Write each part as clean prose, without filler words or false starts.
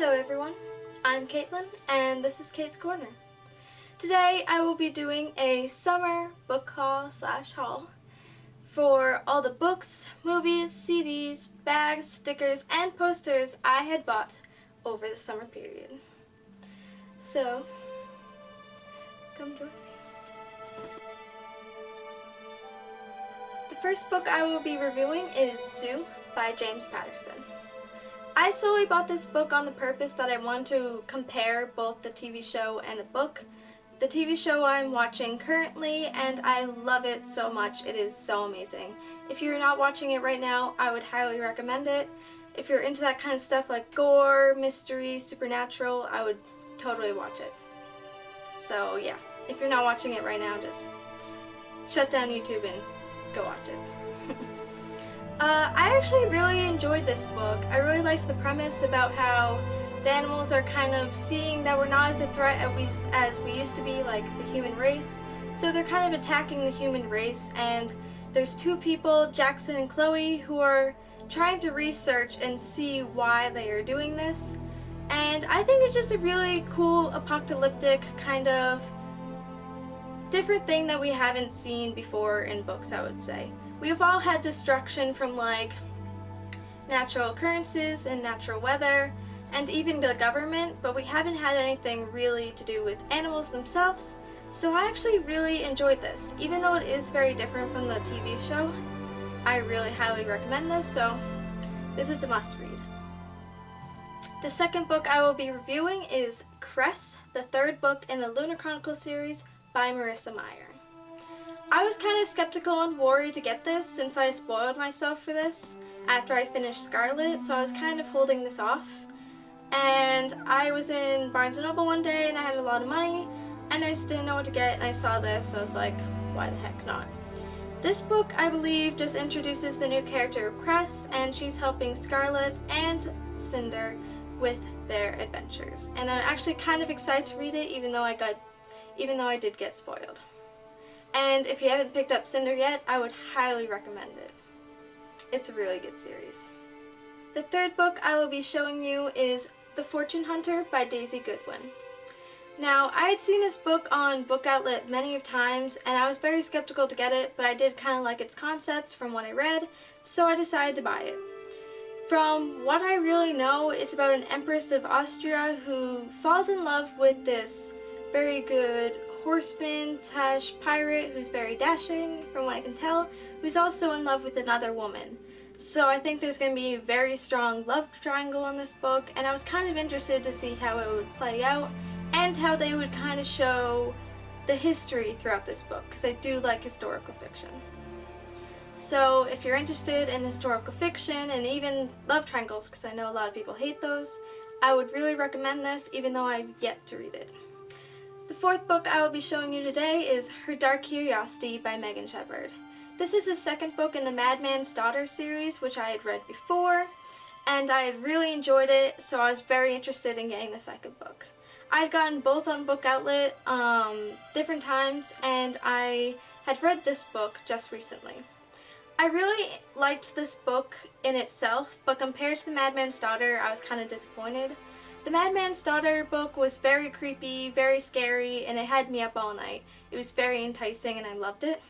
Hello everyone, I'm Caitlin and this is Kate's Corner. Today I will be doing a summer book haul for all the books, movies, CDs, bags, stickers, and posters I had bought over the summer period. So, come join me. The first book I will be reviewing is Zoo by James Patterson. I solely bought this book on the purpose that I want to compare both the TV show and the book. The TV show I'm watching currently, and I love it so much. It is so amazing. If you're not watching it right now, I would highly recommend it. If you're into that kind of stuff like gore, mystery, supernatural, I would totally watch it. So yeah, if you're not watching it right now, just shut down YouTube and go watch it. I actually really enjoyed this book. I really liked the premise about how the animals are kind of seeing that we're not as a threat as we used to be, like the human race. So they're kind of attacking the human race, and there's two people, Jackson and Chloe, who are trying to research and see why they are doing this. And I think it's just a really cool apocalyptic kind of different thing that we haven't seen before in books, I would say. We've all had destruction from like natural occurrences and natural weather and even the government, but we haven't had anything really to do with animals themselves. So I actually really enjoyed this. Even though it is very different from the TV show, I really highly recommend this, so this is a must read. The second book I will be reviewing is Cress, the third book in the Lunar Chronicles series by Marissa Meyer. I was kind of skeptical and worried to get this since I spoiled myself for this after I finished Scarlet, so I was kind of holding this off. And I was in Barnes & Noble one day and I had a lot of money and I just didn't know what to get, and I saw this, so I was like, why the heck not? This book, I believe, just introduces the new character of Cress, and she's helping Scarlet and Cinder with their adventures. And I'm actually kind of excited to read it, even though I did get spoiled. And if you haven't picked up Cinder yet, I would highly recommend it. It's a really good series. The third book I will be showing you is The Fortune Hunter by Daisy Goodwin. Now, I had seen this book on Book Outlet many of times, and I was very skeptical to get it, but I did kind of like its concept from what I read, so I decided to buy it. From what I really know, it's about an Empress of Austria who falls in love with this very good horseman / pirate who's very dashing, from what I can tell, who's also in love with another woman. So I think there's going to be a very strong love triangle in this book, and I was kind of interested to see how it would play out and how they would kind of show the history throughout this book, because I do like historical fiction. So if you're interested in historical fiction and even love triangles, because I know a lot of people hate those, I would really recommend this, even though I've yet to read it. The fourth book I will be showing you today is Her Dark Curiosity by Megan Shepherd. This is the second book in the Madman's Daughter series, which I had read before, and I had really enjoyed it, so I was very interested in getting the second book. I had gotten both on Book Outlet different times, and I had read this book just recently. I really liked this book in itself, but compared to the Madman's Daughter, I was kind of disappointed. The Madman's Daughter book was very creepy, very scary, and it had me up all night. It was very enticing and I loved it.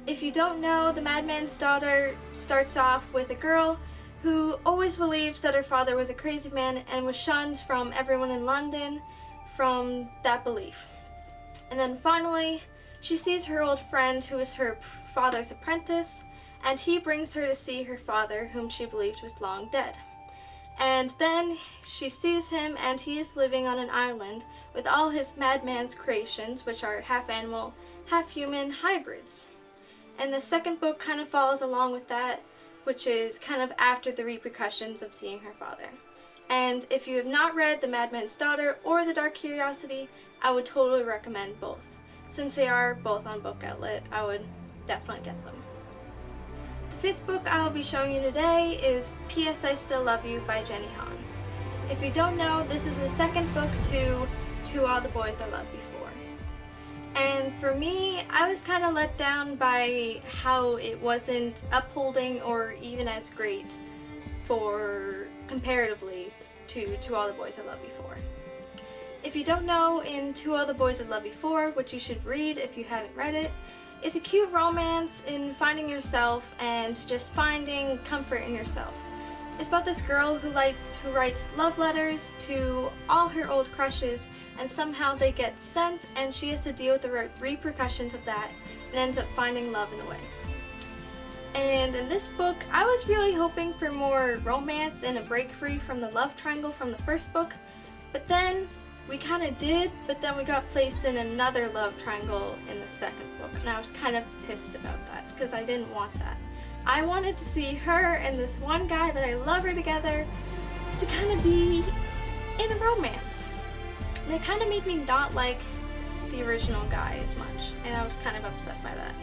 If you don't know, The Madman's Daughter starts off with a girl who always believed that her father was a crazy man and was shunned from everyone in London from that belief. And then finally, she sees her old friend who is her father's apprentice, and he brings her to see her father, whom she believed was long dead. And then she sees him, and he is living on an island with all his madman's creations, which are half animal, half human hybrids. And the second book kind of follows along with that, which is kind of after the repercussions of seeing her father. And if you have not read The Madman's Daughter or The Dark Curiosity, I would totally recommend both. Since they are both on Book Outlet, I would definitely get them. The fifth book I will be showing you today is P.S. I Still Love You by Jenny Han. If you don't know, this is the second book to All the Boys I Loved Before. And for me, I was kind of let down by how it wasn't upholding or even as great for comparatively To All the Boys I Loved Before. If you don't know, in To All the Boys I Loved Before, what you should read if you haven't read it, is a cute romance in finding yourself and just finding comfort in yourself. It's about this girl who writes love letters to all her old crushes, and somehow they get sent and she has to deal with the repercussions of that and ends up finding love in the way. And in this book, I was really hoping for more romance and a break free from the love triangle from the first book, but then we kind of did, but then we got placed in another love triangle in the second book, and I was kind of pissed about that because I didn't want that. I wanted to see her and this one guy that I love her together to kind of be in a romance. And it kind of made me not like the original guy as much, and I was kind of upset by that.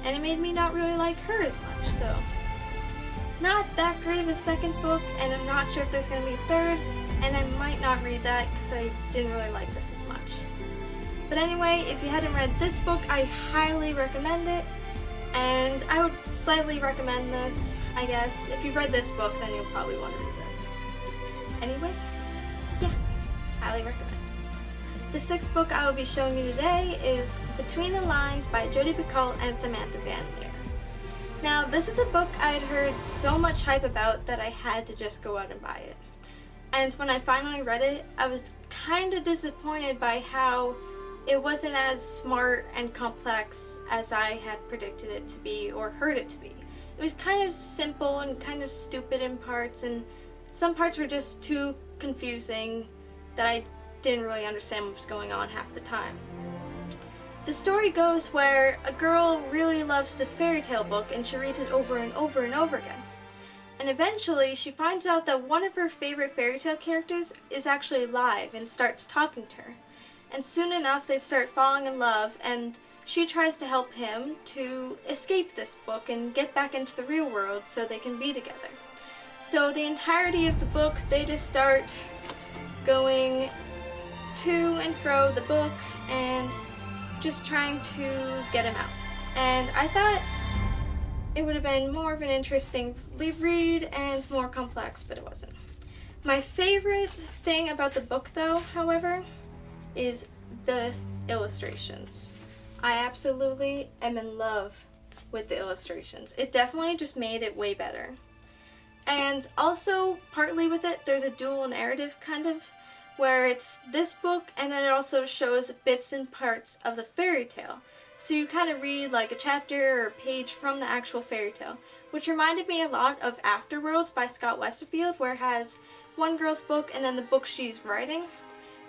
And it made me not really like her as much, so not that great of a second book, and I'm not sure if there's going to be a third, and I might not read that because I didn't really like this as much. But anyway, if you hadn't read this book, I highly recommend it. And I would slightly recommend this, I guess. If you've read this book, then you'll probably want to read this. Anyway, yeah, highly recommend. The sixth book I will be showing you today is Between the Lines by Jodi Picoult and Samantha Van Leer. Now, this is a book I had heard so much hype about that I had to just go out and buy it. And when I finally read it, I was kind of disappointed by how it wasn't as smart and complex as I had predicted it to be or heard it to be. It was kind of simple and kind of stupid in parts, and some parts were just too confusing that I didn't really understand what was going on half the time. The story goes where a girl really loves this fairy tale book and she reads it over and over and over again. And eventually she finds out that one of her favorite fairy tale characters is actually alive and starts talking to her. And soon enough they start falling in love, and she tries to help him to escape this book and get back into the real world so they can be together. So the entirety of the book, they just start going to and fro the book and just trying to get him out. And I thought it would have been more of an interesting read and more complex, but it wasn't. My favorite thing about the book, though, however, is the illustrations. I absolutely am in love with the illustrations. It definitely just made it way better. And also, partly with it, there's a dual narrative kind of, where it's this book and then it also shows bits and parts of the fairy tale. So you kind of read like a chapter or a page from the actual fairy tale, which reminded me a lot of Afterworlds by Scott Westerfield, where it has one girl's book and then the book she's writing.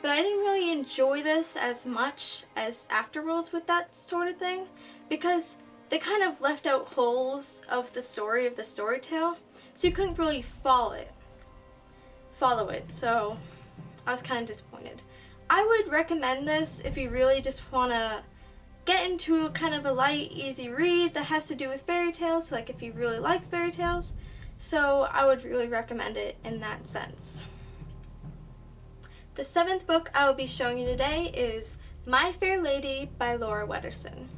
But I didn't really enjoy this as much as Afterworlds with that sort of thing, because they kind of left out holes of the story of the storytale, so you couldn't really follow it. So I was kind of disappointed. I would recommend this if you really just want to get into kind of a light, easy read that has to do with fairy tales, like if you really like fairy tales. So I would really recommend it in that sense. The seventh book I will be showing you today is My Fair Lady by Laura Wetterson.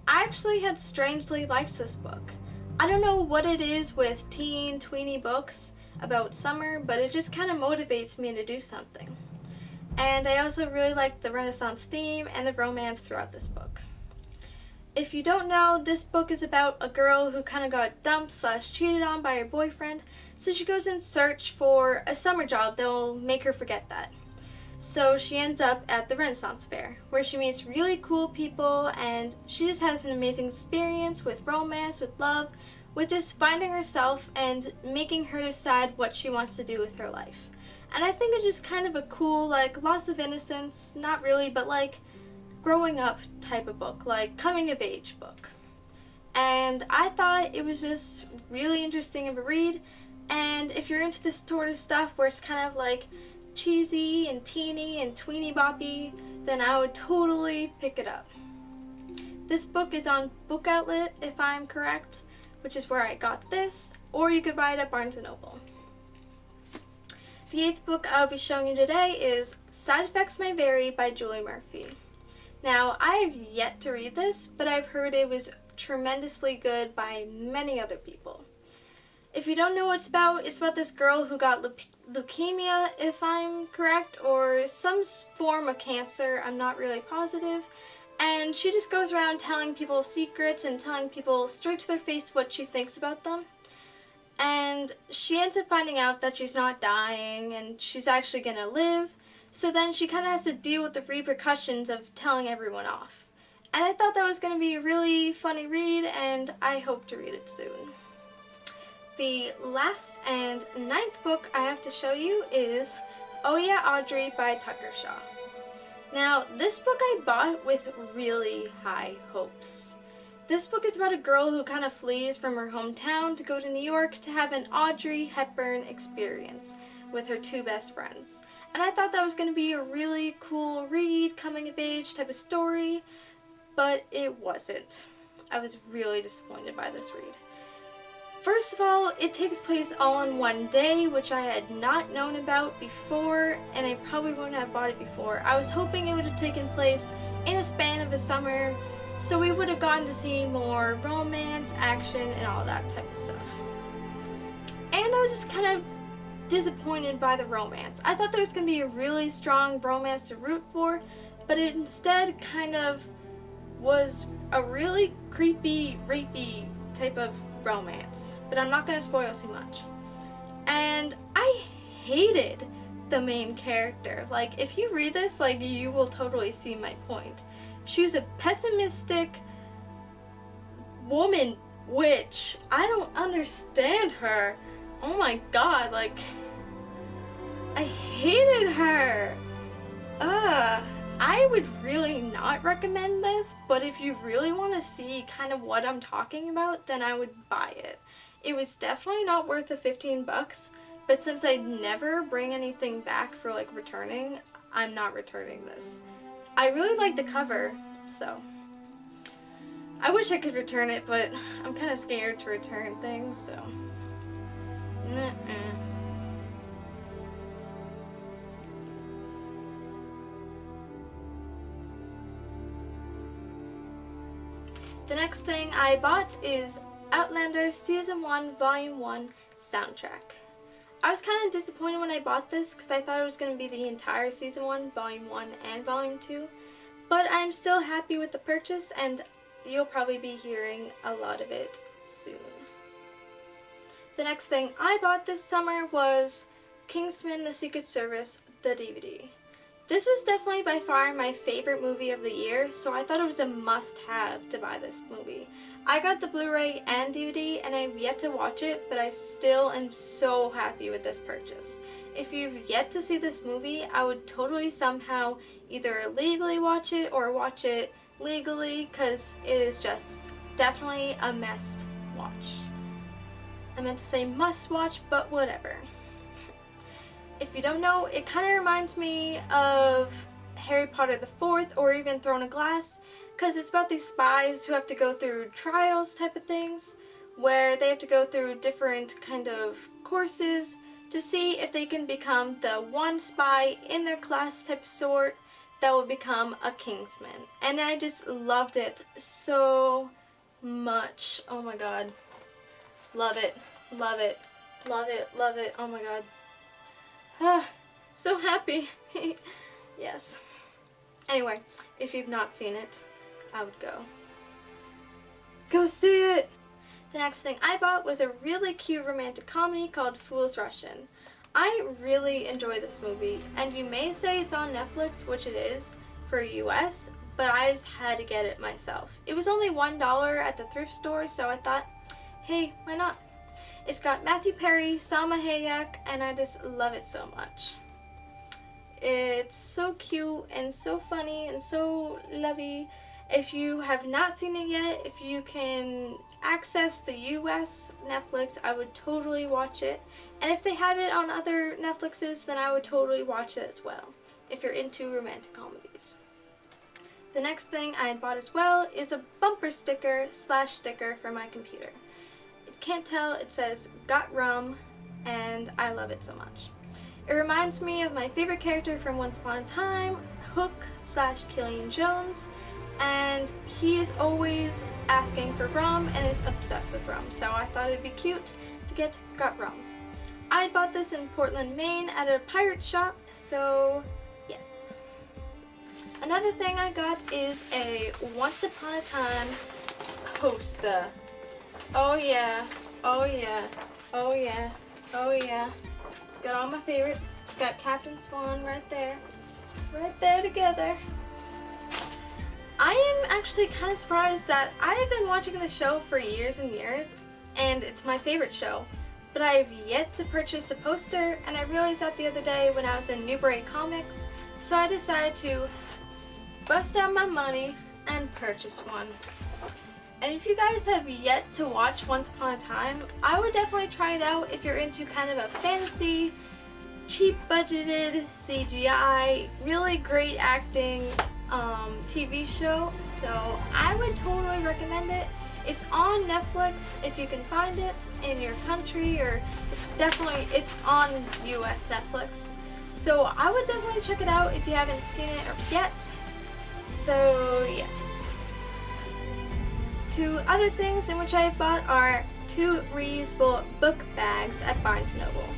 I actually had strangely liked this book. I don't know what it is with teen, tweeny books about summer, but it just kind of motivates me to do something. And I also really liked the Renaissance theme and the romance throughout this book. If you don't know, this book is about a girl who kind of got dumped/cheated on by her boyfriend, so she goes in search for a summer job that will make her forget that. So she ends up at the Renaissance Fair, where she meets really cool people, and she just has an amazing experience with romance, with love, with just finding herself and making her decide what she wants to do with her life. And I think it's just kind of a cool, like, loss of innocence, not really, but like growing up type of book, like coming of age book. And I thought it was just really interesting of a read, and if you're into this sort of stuff where it's kind of like cheesy and teeny and tweeny boppy, then I would totally pick it up. This book is on Book Outlet, if I'm correct, which is where I got this, or you could buy it at Barnes & Noble. The eighth book I'll be showing you today is Side Effects May Vary by Julie Murphy. Now, I have yet to read this, but I've heard it was tremendously good by many other people. If you don't know what it's about this girl who got leukemia, if I'm correct, or some form of cancer, I'm not really positive. And she just goes around telling people secrets and telling people straight to their face what she thinks about them. And she ends up finding out that she's not dying and she's actually gonna live. So then she kind of has to deal with the repercussions of telling everyone off. And I thought that was going to be a really funny read, and I hope to read it soon. The last and 9th book I have to show you is Oh Yeah, Audrey by Tucker Shaw. Now, this book I bought with really high hopes. This book is about a girl who kind of flees from her hometown to go to New York to have an Audrey Hepburn experience with her 2 best friends. And I thought that was going to be a really cool read, coming of age type of story, but it wasn't. I was really disappointed by this read. First of all, it takes place all in one day, which I had not known about before, and I probably wouldn't have bought it before. I was hoping it would have taken place in a span of a summer, so we would have gotten to see more romance, action, and all that type of stuff. And I was just kind of disappointed by the romance. I thought there was going to be a really strong romance to root for, but it instead kind of was a really creepy, rapey type of romance. But I'm not going to spoil too much. And I hated the main character. Like, if you read this, like, you will totally see my point. She was a pessimistic woman witch. I don't understand her. Oh my god, like, I hated her. I would really not recommend this, but if you really want to see kind of what I'm talking about, then I would buy it. It was definitely not worth the 15 bucks, but since I never bring anything back for like returning, I'm not returning this. I really like the cover, so I wish I could return it, but I'm kind of scared to return things, so The next thing I bought is Outlander Season 1 Volume 1 soundtrack. I was kind of disappointed when I bought this because I thought it was going to be the entire Season 1, Volume 1, and Volume 2, but I'm still happy with the purchase, and you'll probably be hearing a lot of it soon. The next thing I bought this summer was Kingsman: The Secret Service, the DVD. This was definitely by far my favorite movie of the year, so I thought it was a must-have to buy this movie. I got the Blu-ray and DVD, and I've yet to watch it, but I still am so happy with this purchase. If you've yet to see this movie, I would totally somehow either illegally watch it or watch it legally, because it is just definitely a must-watch. I meant to say must-watch, but whatever. If you don't know, it kind of reminds me of Harry Potter the Fourth or even Throne of Glass, because it's about these spies who have to go through trials type of things, where they have to go through different kind of courses to see if they can become the one spy in their class type of sort that will become a Kingsman. And I just loved it so much. Oh my god. Love it. Love it. Love it. Love it. Oh my god. So happy. Yes. Anyway, if you've not seen it, I would go. Go see it! The next thing I bought was a really cute romantic comedy called Fools Rush In. I really enjoy this movie, and you may say it's on Netflix, which it is, for US, but I just had to get it myself. It was only $1 at the thrift store, so I thought, hey, why not? It's got Matthew Perry, Salma Hayek, and I just love it so much. It's so cute and so funny and so lovey. If you have not seen it yet, if you can access the US Netflix, I would totally watch it. And if they have it on other Netflixes, then I would totally watch it as well, if you're into romantic comedies. The next thing I had bought as well is a bumper sticker / sticker for my computer. Can't tell, it says "Got Rum," and I love it so much. It reminds me of my favorite character from Once Upon a Time, Hook / Killian Jones, and he is always asking for rum and is obsessed with rum, so I thought it'd be cute to get Gut Rum. I bought this in Portland, Maine at a pirate shop, so yes. Another thing I got is a Once Upon a Time poster. Oh yeah, oh yeah, oh yeah, oh yeah. It's got all my favorite. It's got Captain Swan right there together. I am actually kind of surprised that I have been watching the show for years and years, and it's my favorite show, but I have yet to purchase a poster, and I realized that the other day when I was in Newbury Comics, so I decided to bust out my money and purchase one. And if you guys have yet to watch Once Upon a Time, I would definitely try it out if you're into kind of a fantasy, cheap budgeted CGI, really great acting TV show. So I would totally recommend it. It's on Netflix if you can find it in your country, or it's on US Netflix. So I would definitely check it out if you haven't seen it yet. So yes. Two other things in which I have bought are 2 reusable book bags at Barnes & Noble.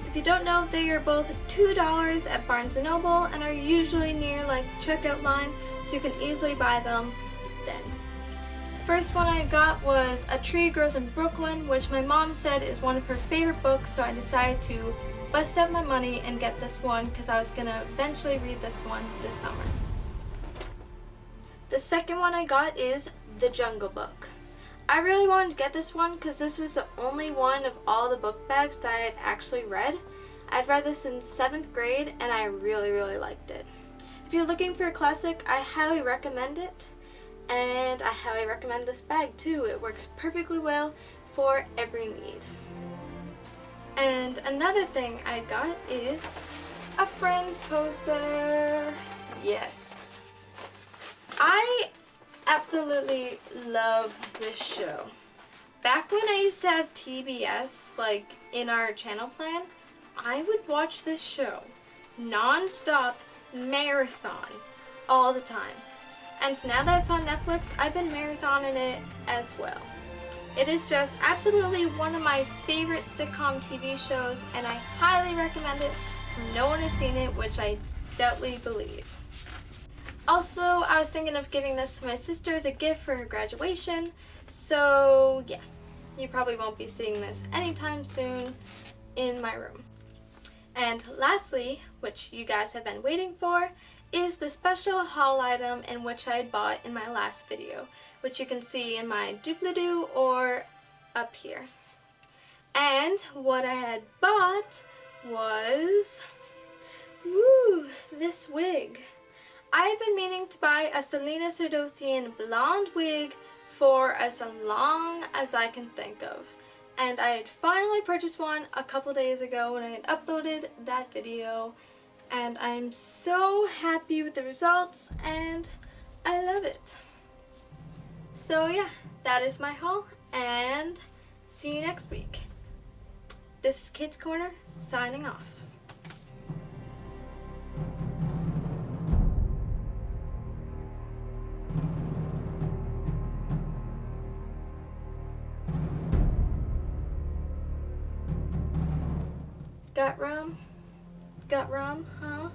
If you don't know, they are both $2 at Barnes & Noble and are usually near like the checkout line, so you can easily buy them then. The first one I got was A Tree Grows in Brooklyn, which my mom said is one of her favorite books, so I decided to bust out my money and get this one because I was going to eventually read this one this summer. The second one I got is The Jungle Book. I really wanted to get this one because this was the only one of all the book bags that I had actually read. I'd read this in 7th grade and I really liked it. If you're looking for a classic, I highly recommend it, and I highly recommend this bag too. It works perfectly well for every need. And another thing I got is a Friends poster. Yes. I absolutely love this show. Back when I used to have TBS like in our channel plan, I would watch this show non-stop, marathon, all the time. And now that it's on Netflix, I've been marathoning it as well. It is just absolutely one of my favorite sitcom TV shows, and I highly recommend it. No one has seen it, which I doubtly believe. Also, I was thinking of giving this to my sister as a gift for her graduation, so yeah, you probably won't be seeing this anytime soon in my room. And lastly, which you guys have been waiting for, is the special haul item in which I had bought in my last video, which you can see in my doobly-doo or up here. And what I had bought was, this wig. I've been meaning to buy a Selena Serdothian blonde wig for as long as I can think of. And I had finally purchased one a couple days ago when I had uploaded that video. And I'm so happy with the results and I love it. So yeah, that is my haul and see you next week. This is Kids Corner signing off. Got rum? Got rum? Huh?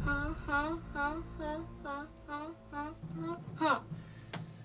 Huh? Huh? Huh? Huh? Huh? Huh? Huh? Huh?